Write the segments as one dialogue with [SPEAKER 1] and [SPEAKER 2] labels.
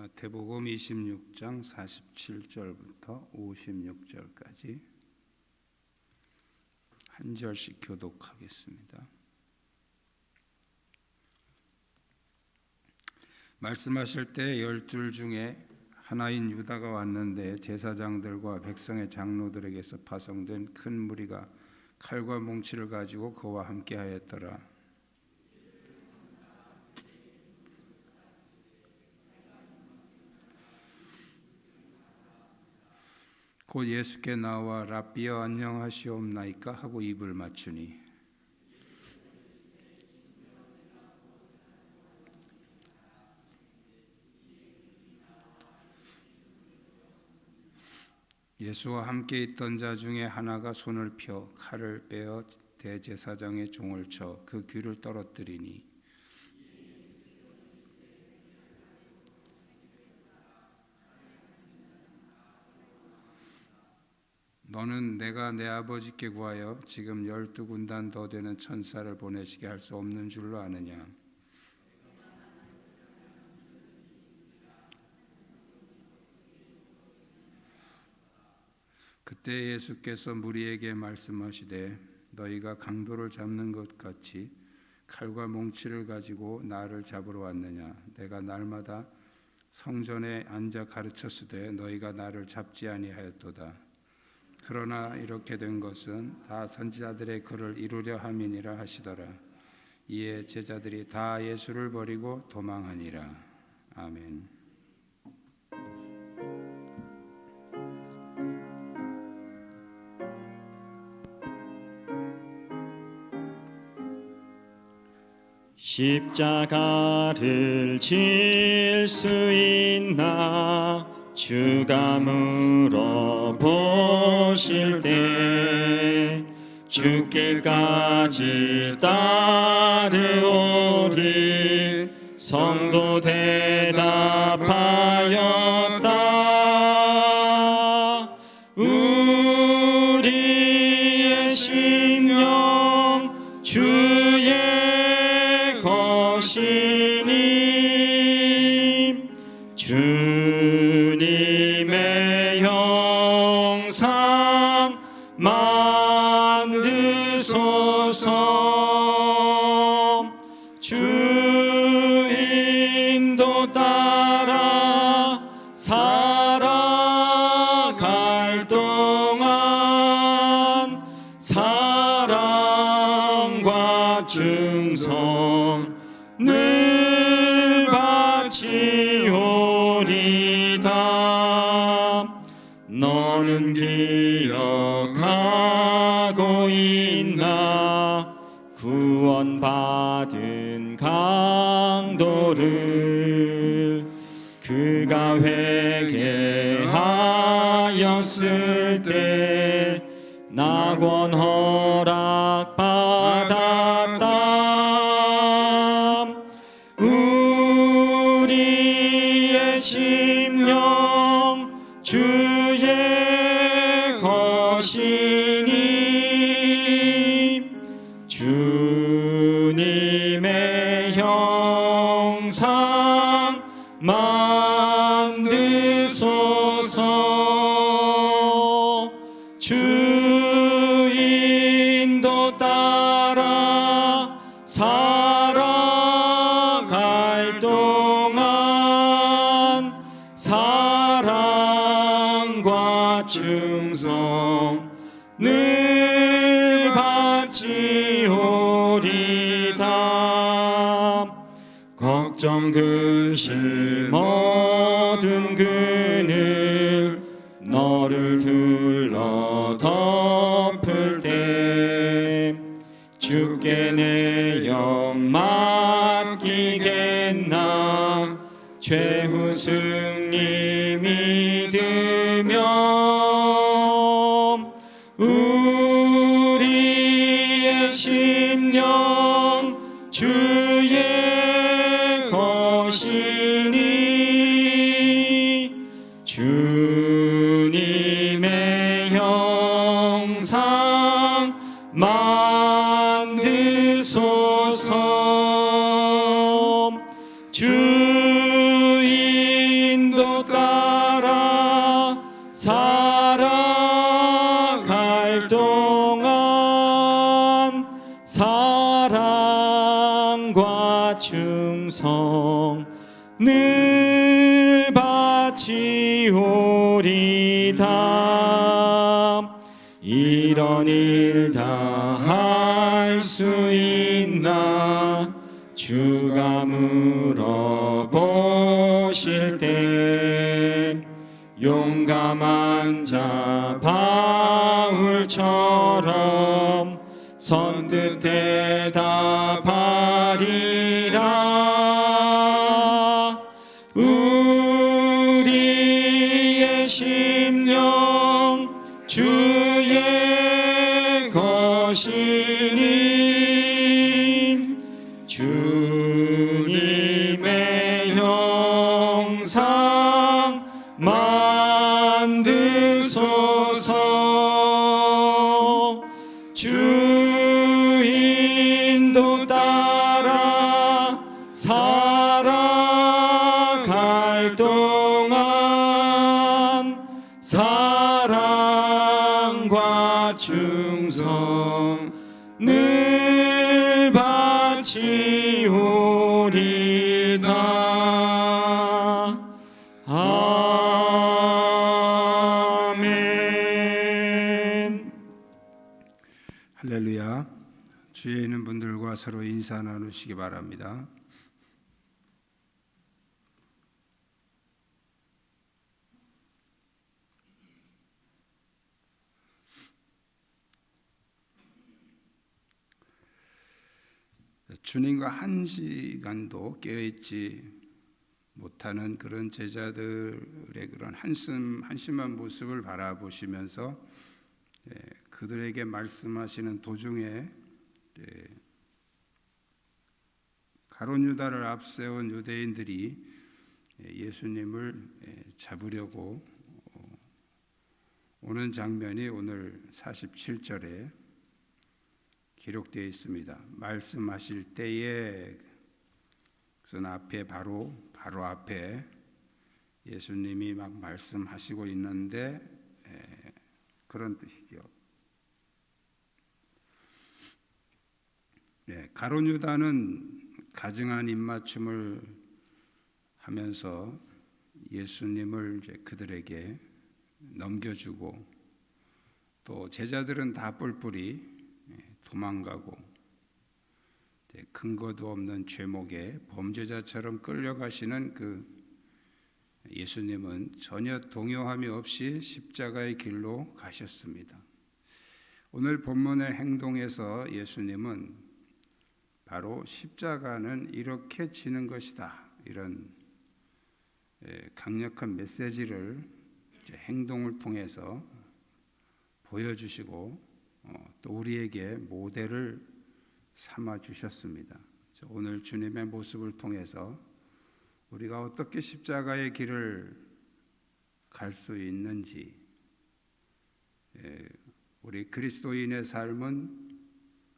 [SPEAKER 1] 마태복음 26장 47절부터 56절까지 한 절씩 교독하겠습니다. 말씀하실 때 12 중에 하나인 유다가 왔는데 제사장들과 백성의 장로들에게서 파송된 큰 무리가 칼과 몽치를 가지고 그와 함께 하였더라. 곧 예수께 나와 랍비여 안녕하시옵나이까 하고 입을 맞추니 예수와 함께 있던 자 중에 하나가 손을 펴 칼을 빼어 대제사장의 종을 쳐 그 귀를 떨어뜨리니 너는 내가 내 아버지께 구하여 지금 12군단 더 되는 천사를 보내시게 할 수 없는 줄로 아느냐. 그때 예수께서 무리에게 말씀하시되 너희가 강도를 잡는 것 같이 칼과 몽치를 가지고 나를 잡으러 왔느냐. 내가 날마다 성전에 앉아 가르쳤으되 너희가 나를 잡지 아니하였도다. 그러나 이렇게 된 것은 다 선지자들의 글을 이루려 함이니라 하시더라. 이에 제자들이 다 예수를 버리고 도망하니라. 아멘.
[SPEAKER 2] 십자가를 질 수 있나 주가 물어보실 때 죽기까지 따르오리 성도 대답하였다. 우리의 심령 주의 것이니 주님의 형상 만드소서. 주 인도 따라 살아갈 동안 사랑과 충성 늘 바치오리다. 너는 기억하고 있나 구원받은 강도를 그가 회개하였을 때 낙원 허락받았다. 우리의 심령 주의 것이니 주님의 형상 만드소서. 주 인도 따라 살아갈 동안 사랑과 충성 늘 바치오리다. 걱정 근심 모든 그늘 너를 둘러 덮을 때 주께 내 영 맡기겠나. 최후 승리 믿으며 우리의 심령 주의 것이니 주님의 형상 만드소서. 주인 사랑과 충성 늘 바치오리다. 이런 일 다 할 수 있나 주가 물어보실 때 용감한 자 바울처럼 선뜻 대답하리라. 우리의 심령 주의 것이니 주님의 형상 만드소서. 주인도 따라 살아갈 동안 사랑과 충성 늘 바치오리다. 아멘.
[SPEAKER 1] 할렐루야. 주에 있는 분들과 서로 인사 나누시기 바랍니다. 주님과 한 시간도 깨어있지 못하는 그런 제자들의 그런 한심한 모습을 바라보시면서 그들에게 말씀하시는 도중에 가룟 유다를 앞세운 유대인들이 예수님을 잡으려고 오는 장면이 오늘 47절에 기록되어 있습니다. 말씀하실 때에, 그래서 앞에 바로 앞에 예수님이 막 말씀하시고 있는데 그런 뜻이죠. 가룟 유다는 가증한 입맞춤을 하면서 예수님을 이제 그들에게 넘겨주고, 또 제자들은 다 뿔뿔이 도망가고 근거도 없는 죄목에 범죄자처럼 끌려가시는 그 예수님은 전혀 동요함이 없이 십자가의 길로 가셨습니다. 오늘 본문의 행동에서 예수님은 바로 십자가는 이렇게 지는 것이다, 이런 강력한 메시지를 행동을 통해서 보여주시고 또 우리에게 모델을 삼아 주셨습니다. 오늘 주님의 모습을 통해서 우리가 어떻게 십자가의 길을 갈 수 있는지, 우리 그리스도인의 삶은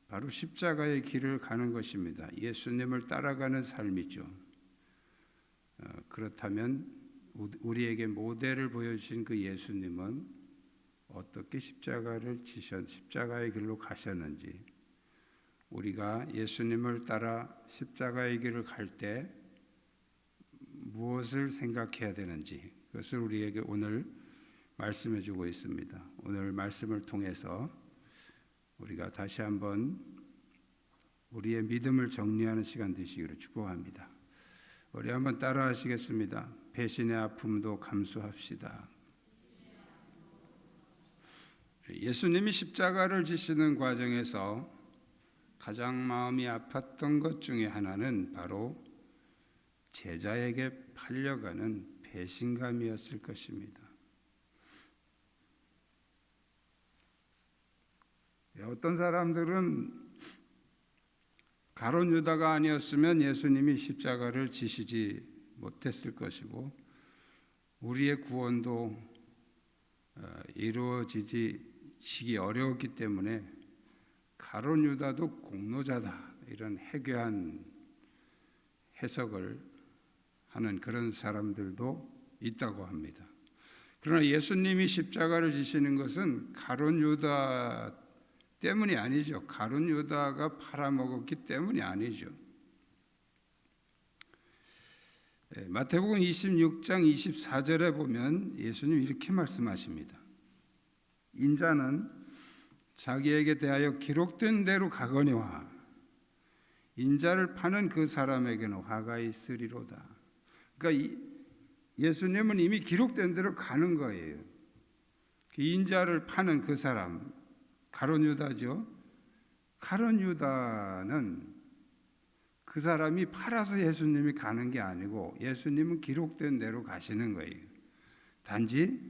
[SPEAKER 1] 바로 십자가의 길을 가는 것입니다. 예수님을 따라가는 삶이죠. 그렇다면 우리에게 모델을 보여주신 그 예수님은 어떻게 십자가의 길로 가셨는지, 우리가 예수님을 따라 십자가의 길을 갈 때 무엇을 생각해야 되는지, 그것을 우리에게 오늘 말씀해 주고 있습니다. 오늘 말씀을 통해서 우리가 다시 한번 우리의 믿음을 정리하는 시간 되시기를 축복합니다. 우리 한번 따라 하시겠습니다. 배신의 아픔도 감수합시다. 예수님이 십자가를 지시는 과정에서 가장 마음이 아팠던 것 중에 하나는 바로 제자에게 팔려가는 배신감이었을 것입니다. 어떤 사람들은 가룟 유다가 아니었으면 예수님이 십자가를 지시지 못했을 것이고, 우리의 구원도 이루어지기 어려웠기 때문에 가룟 유다도 공로자다, 이런 해괴한 해석을 하는 그런 사람들도 있다고 합니다. 그러나 예수님이 십자가를 지시는 것은 가룟 유다 때문이 아니죠. 가룟 유다가 팔아먹었기 때문이 아니죠. 마태복음 26장 24절에 보면 예수님 이렇게 말씀하십니다. 인자는 자기에게 대하여 기록된 대로 가거니와 인자를 파는 그 사람에게는 화가 있으리로다. 그러니까 예수님은 이미 기록된 대로 가는 거예요. 인자를 파는 그 사람, 가룟 유다죠. 가룟 유다는 그 사람이 팔아서 예수님이 가는 게 아니고 예수님은 기록된 대로 가시는 거예요. 단지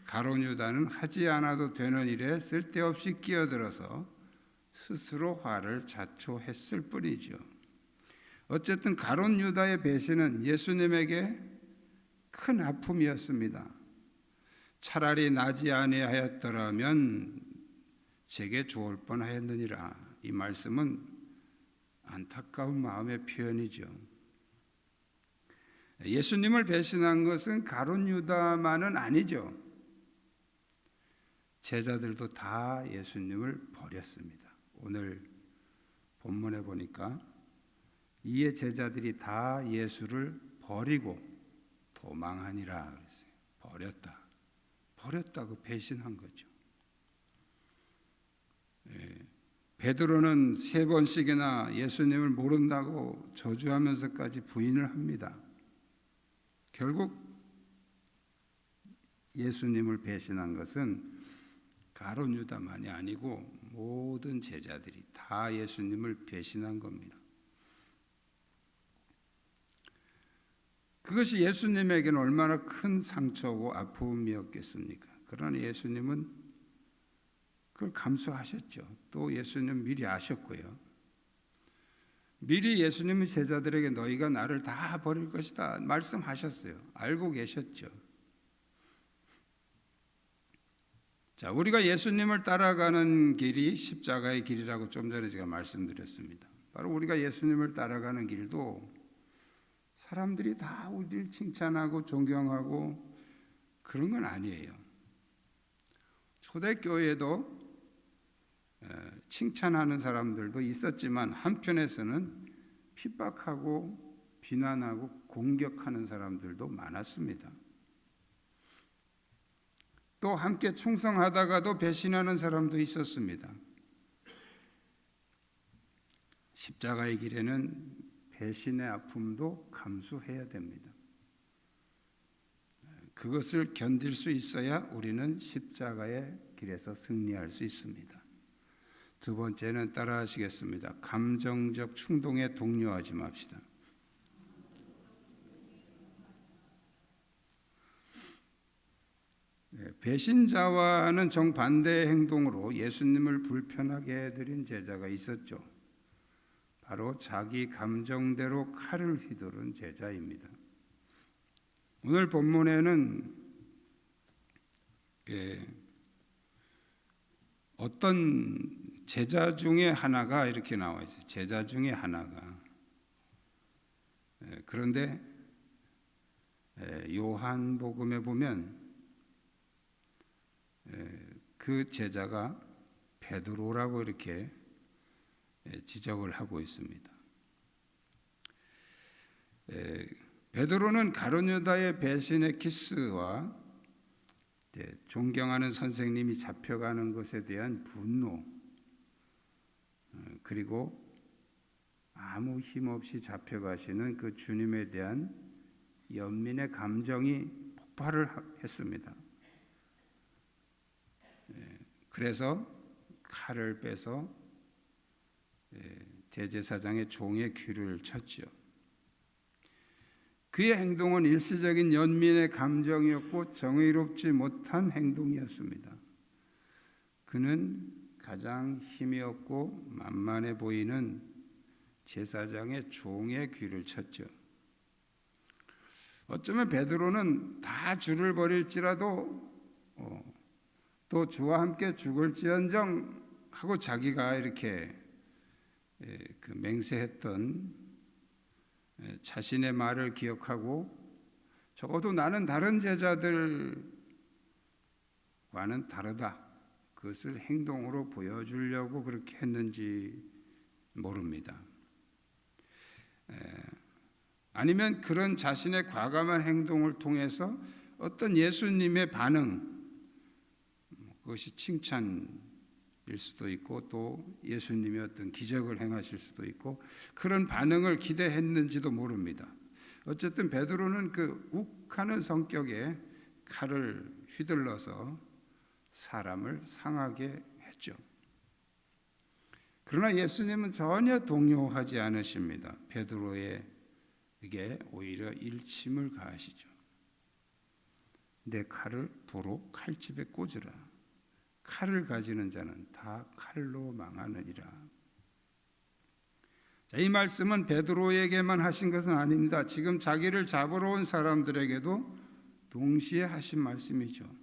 [SPEAKER 1] 가룟 유다는 하지 않아도 되는 일에 쓸데없이 끼어들어서 스스로 화를 자초했을 뿐이죠. 어쨌든 가룟 유다의 배신은 예수님에게 큰 아픔이었습니다. 차라리 나지 아니하였더라면 제게 좋을 뻔하였느니라. 이 말씀은 안타까운 마음의 표현이죠. 예수님을 배신한 것은 가룟 유다만은 아니죠. 제자들도 다 예수님을 버렸습니다. 오늘 본문에 보니까 이에 제자들이 다 예수를 버리고 도망하니라 그랬어요. 버렸다고 배신한 거죠. 베드로는 3번씩이나 예수님을 모른다고 저주하면서까지 부인을 합니다. 결국 예수님을 배신한 것은 가룟 유다만이 아니고 모든 제자들이 다 예수님을 배신한 겁니다. 그것이 예수님에게는 얼마나 큰 상처고 아픔이었겠습니까? 그러나 예수님은 그걸 감수하셨죠. 또 예수님은 미리 아셨고요. 미리 예수님은 제자들에게 너희가 나를 다 버릴 것이다 말씀하셨어요. 알고 계셨죠. 자, 우리가 예수님을 따라가는 길이 십자가의 길이라고 좀 전에 제가 말씀드렸습니다. 바로 우리가 예수님을 따라가는 길도 사람들이 다 우리를 칭찬하고 존경하고 그런 건 아니에요. 초대교회도 칭찬하는 사람들도 있었지만 한편에서는 핍박하고 비난하고 공격하는 사람들도 많았습니다. 또 함께 충성하다가도 배신하는 사람도 있었습니다. 십자가의 길에는 배신의 아픔도 감수해야 됩니다. 그것을 견딜 수 있어야 우리는 십자가의 길에서 승리할 수 있습니다. 두 번째는 따라하시겠습니다. 감정적 충동에 동요하지 맙시다. 배신자와는 정반대의 행동으로 예수님을 불편하게 해드린 제자가 있었죠. 바로 자기 감정대로 칼을 휘두른 제자입니다. 오늘 본문에는 어떤 제자 중에 하나가 이렇게 나와 있어요. 제자 중에 하나가. 그런데 요한복음에 보면 그 제자가 베드로라고 이렇게 지적을 하고 있습니다. 베드로는 가룟 유다의 배신의 키스와 존경하는 선생님이 잡혀가는 것에 대한 분노, 그리고 아무 힘없이 잡혀가시는 그 주님에 대한 연민의 감정이 폭발을 했습니다. 그래서 칼을 빼서 대제사장의 종의 귀를 쳤죠. 그의 행동은 일시적인 연민의 감정이었고 정의롭지 못한 행동이었습니다. 그는 가장 힘이 없고 만만해 보이는 제사장의 종의 귀를 쳤죠. 어쩌면 베드로는 다 주를 버릴지라도 또 주와 함께 죽을지언정 하고 자기가 이렇게 그 맹세했던 자신의 말을 기억하고 적어도 나는 다른 제자들과는 다르다. 그것을 행동으로 보여주려고 그렇게 했는지 모릅니다. 아니면 그런 자신의 과감한 행동을 통해서 어떤 예수님의 반응, 그것이 칭찬일 수도 있고 또 예수님이 어떤 기적을 행하실 수도 있고 그런 반응을 기대했는지도 모릅니다. 어쨌든 베드로는 그 욱하는 성격에 칼을 휘둘러서 사람을 상하게 했죠. 그러나 예수님은 전혀 동요하지 않으십니다. 베드로에게 오히려 일침을 가하시죠. 내 칼을 도로 칼집에 꽂으라. 칼을 가지는 자는 다 칼로 망하느니라. 이 말씀은 베드로에게만 하신 것은 아닙니다. 지금 자기를 잡으러 온 사람들에게도 동시에 하신 말씀이죠.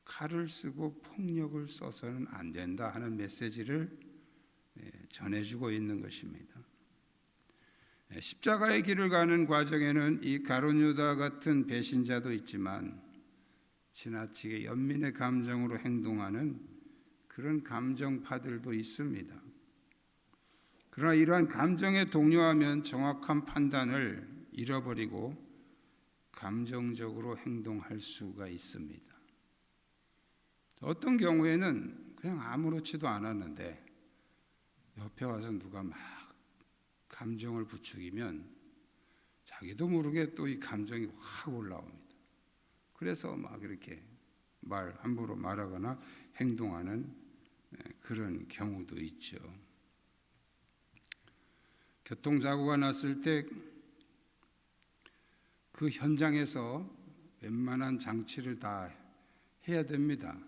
[SPEAKER 1] 칼을 쓰고 폭력을 써서는 안 된다 하는 메시지를 전해주고 있는 것입니다. 십자가의 길을 가는 과정에는 이 가룟 유다 같은 배신자도 있지만 지나치게 연민의 감정으로 행동하는 그런 감정파들도 있습니다. 그러나 이러한 감정에 동요하면 정확한 판단을 잃어버리고 감정적으로 행동할 수가 있습니다. 어떤 경우에는 그냥 아무렇지도 않았는데 옆에 와서 누가 막 감정을 부추기면 자기도 모르게 또 이 감정이 확 올라옵니다. 그래서 막 이렇게 함부로 말하거나 행동하는 그런 경우도 있죠. 교통사고가 났을 때 그 현장에서 웬만한 장치를 다 해야 됩니다.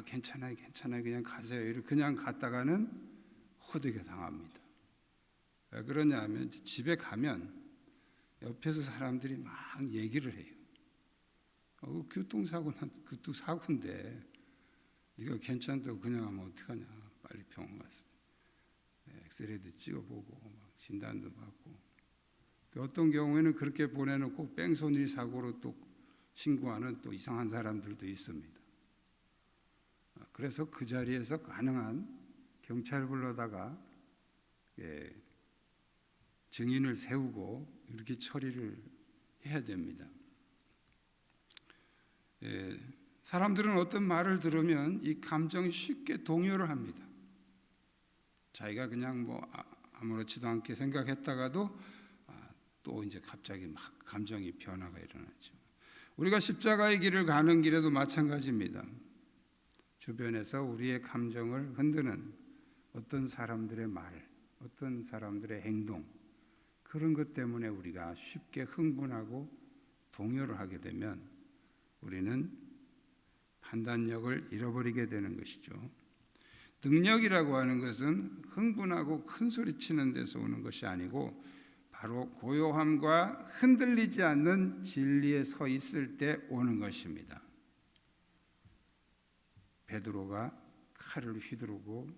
[SPEAKER 1] 괜찮아요 그냥 가세요 이렇게 그냥 갔다가는 호되게 당합니다. 왜 그러냐 하면 집에 가면 옆에서 사람들이 막 얘기를 해요. 교통사고는 그것도 사고인데 네가 괜찮다고 그냥 하면 어떡하냐. 빨리 병원 가서 엑스레이도 찍어보고 막 진단도 받고. 어떤 경우에는 그렇게 보내놓고 뺑소니 사고로 또 신고하는 또 이상한 사람들도 있습니다. 그래서 그 자리에서 가능한 경찰을 불러다가 증인을 세우고 이렇게 처리를 해야 됩니다. 사람들은 어떤 말을 들으면 이 감정이 쉽게 동요를 합니다. 자기가 그냥 아무렇지도 않게 생각했다가도 또 이제 갑자기 막 감정이 변화가 일어나죠. 우리가 십자가의 길을 가는 길에도 마찬가지입니다. 주변에서 우리의 감정을 흔드는 어떤 사람들의 말, 어떤 사람들의 행동, 그런 것 때문에 우리가 쉽게 흥분하고 동요를 하게 되면 우리는 판단력을 잃어버리게 되는 것이죠. 능력이라고 하는 것은 흥분하고 큰 소리 치는 데서 오는 것이 아니고 바로 고요함과 흔들리지 않는 진리에 서 있을 때 오는 것입니다. 베드로가 칼을 휘두르고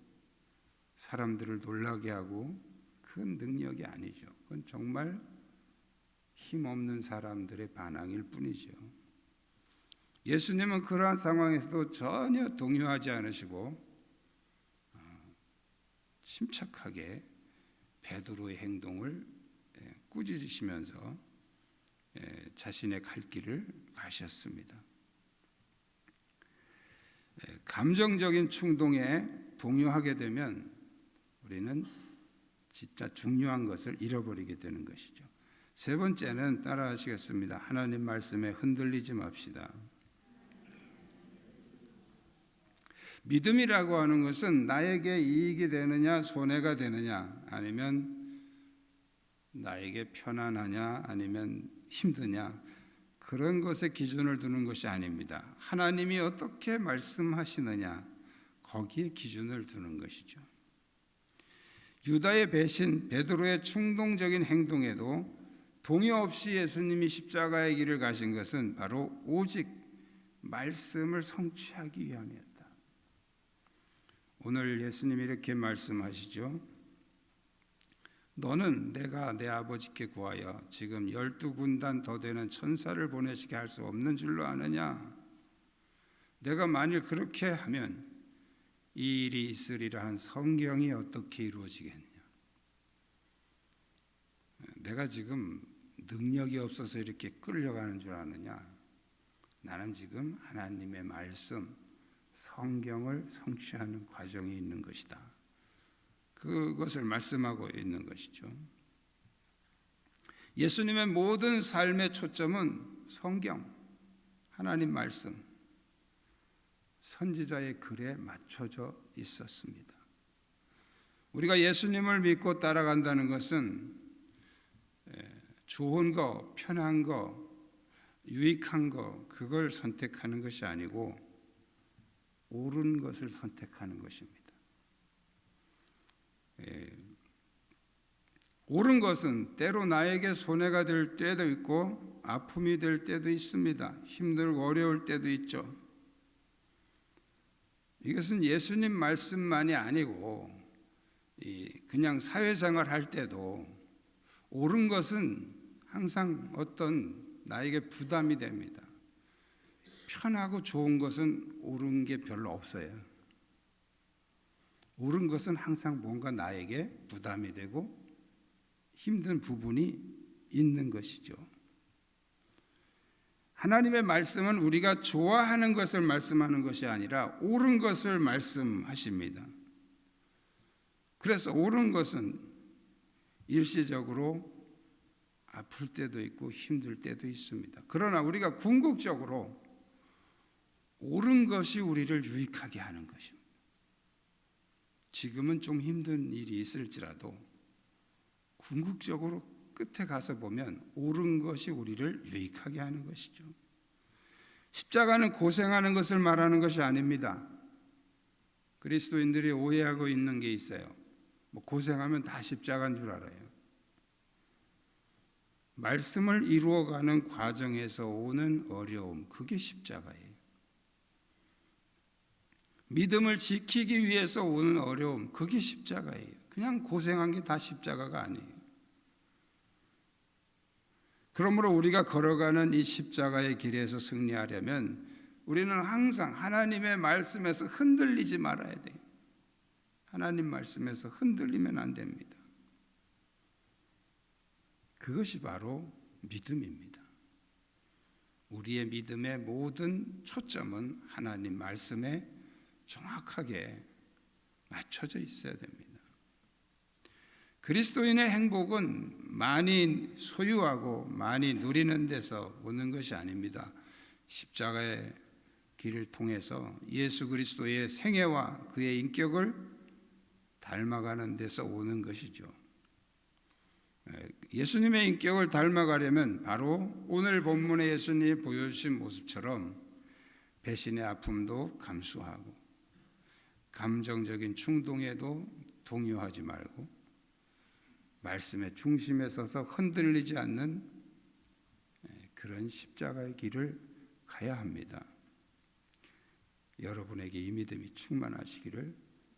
[SPEAKER 1] 사람들을 놀라게 하고 큰 능력이 아니죠. 그건 정말 힘없는 사람들의 반항일 뿐이죠. 예수님은 그러한 상황에서도 전혀 동요하지 않으시고 침착하게 베드로의 행동을 꾸짖으시면서 자신의 갈 길을 가셨습니다. 감정적인 충동에 동요하게 되면 우리는 진짜 중요한 것을 잃어버리게 되는 것이죠. 세 번째는 따라하시겠습니다. 하나님 말씀에 흔들리지 맙시다. 믿음이라고 하는 것은 나에게 이익이 되느냐 손해가 되느냐 아니면 나에게 편안하냐 아니면 힘드냐 그런 것에 기준을 두는 것이 아닙니다. 하나님이 어떻게 말씀하시느냐 거기에 기준을 두는 것이죠. 유다의 배신, 베드로의 충동적인 행동에도 동요 없이 예수님이 십자가의 길을 가신 것은 바로 오직 말씀을 성취하기 위함이었다. 오늘 예수님이 이렇게 말씀하시죠. 너는 내가 내 아버지께 구하여 지금 12군단 더 되는 천사를 보내시게 할 수 없는 줄로 아느냐? 내가 만일 그렇게 하면 이 일이 있으리라 한 성경이 어떻게 이루어지겠냐? 내가 지금 능력이 없어서 이렇게 끌려가는 줄 아느냐? 나는 지금 하나님의 말씀, 성경을 성취하는 과정이 있는 것이다. 그것을 말씀하고 있는 것이죠. 예수님의 모든 삶의 초점은 성경, 하나님 말씀, 선지자의 글에 맞춰져 있었습니다. 우리가 예수님을 믿고 따라간다는 것은 좋은 거, 편한 거, 유익한 거, 그걸 선택하는 것이 아니고 옳은 것을 선택하는 것입니다. 옳은 것은 때로 나에게 손해가 될 때도 있고 아픔이 될 때도 있습니다. 힘들고 어려울 때도 있죠. 이것은 예수님 말씀만이 아니고 그냥 사회생활 할 때도 옳은 것은 항상 어떤 나에게 부담이 됩니다. 편하고 좋은 것은 옳은 게 별로 없어요. 옳은 것은 항상 뭔가 나에게 부담이 되고 힘든 부분이 있는 것이죠. 하나님의 말씀은 우리가 좋아하는 것을 말씀하는 것이 아니라 옳은 것을 말씀하십니다. 그래서 옳은 것은 일시적으로 아플 때도 있고 힘들 때도 있습니다. 그러나 우리가 궁극적으로 옳은 것이 우리를 유익하게 하는 것입니다. 지금은 좀 힘든 일이 있을지라도 궁극적으로 끝에 가서 보면 옳은 것이 우리를 유익하게 하는 것이죠. 십자가는 고생하는 것을 말하는 것이 아닙니다. 그리스도인들이 오해하고 있는 게 있어요. 고생하면 다 십자가인 줄 알아요. 말씀을 이루어가는 과정에서 오는 어려움, 그게 십자가예요. 믿음을 지키기 위해서 오는 어려움, 그게 십자가예요. 그냥 고생한 게 다 십자가가 아니에요. 그러므로 우리가 걸어가는 이 십자가의 길에서 승리하려면 우리는 항상 하나님의 말씀에서 흔들리지 말아야 돼요. 하나님 말씀에서 흔들리면 안 됩니다. 그것이 바로 믿음입니다. 우리의 믿음의 모든 초점은 하나님 말씀에 정확하게 맞춰져 있어야 됩니다. 그리스도인의 행복은 많이 소유하고 많이 누리는 데서 오는 것이 아닙니다. 십자가의 길을 통해서 예수 그리스도의 생애와 그의 인격을 닮아가는 데서 오는 것이죠. 예수님의 인격을 닮아가려면 바로 오늘 본문에 예수님이 보여주신 모습처럼 배신의 아픔도 감수하고 감정적인 충동에도 동요하지 말고 말씀의 중심에 서서 흔들리지 않는 그런 십자가의 길을 가야 합니다. 여러분에게 이 믿음이 충만하시기를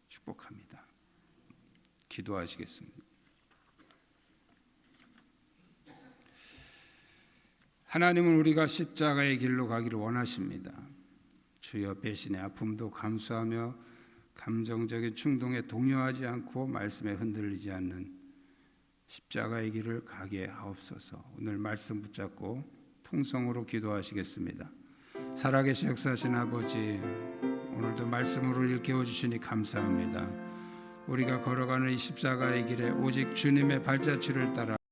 [SPEAKER 1] 축복합니다. 기도하시겠습니다. 하나님은 우리가 십자가의 길로 가기를 원하십니다. 주여, 배신의 아픔도 감수하며 감정적인 충동에 동요하지 않고 말씀에 흔들리지 않는 십자가의 길을 가게 하옵소서. 오늘 말씀 붙잡고 통성으로 기도하시겠습니다. 살아계신 역사하신 아버지, 오늘도 말씀으로 일깨워 주시니 감사합니다. 우리가 걸어가는 이 십자가의 길에 오직 주님의 발자취를 따라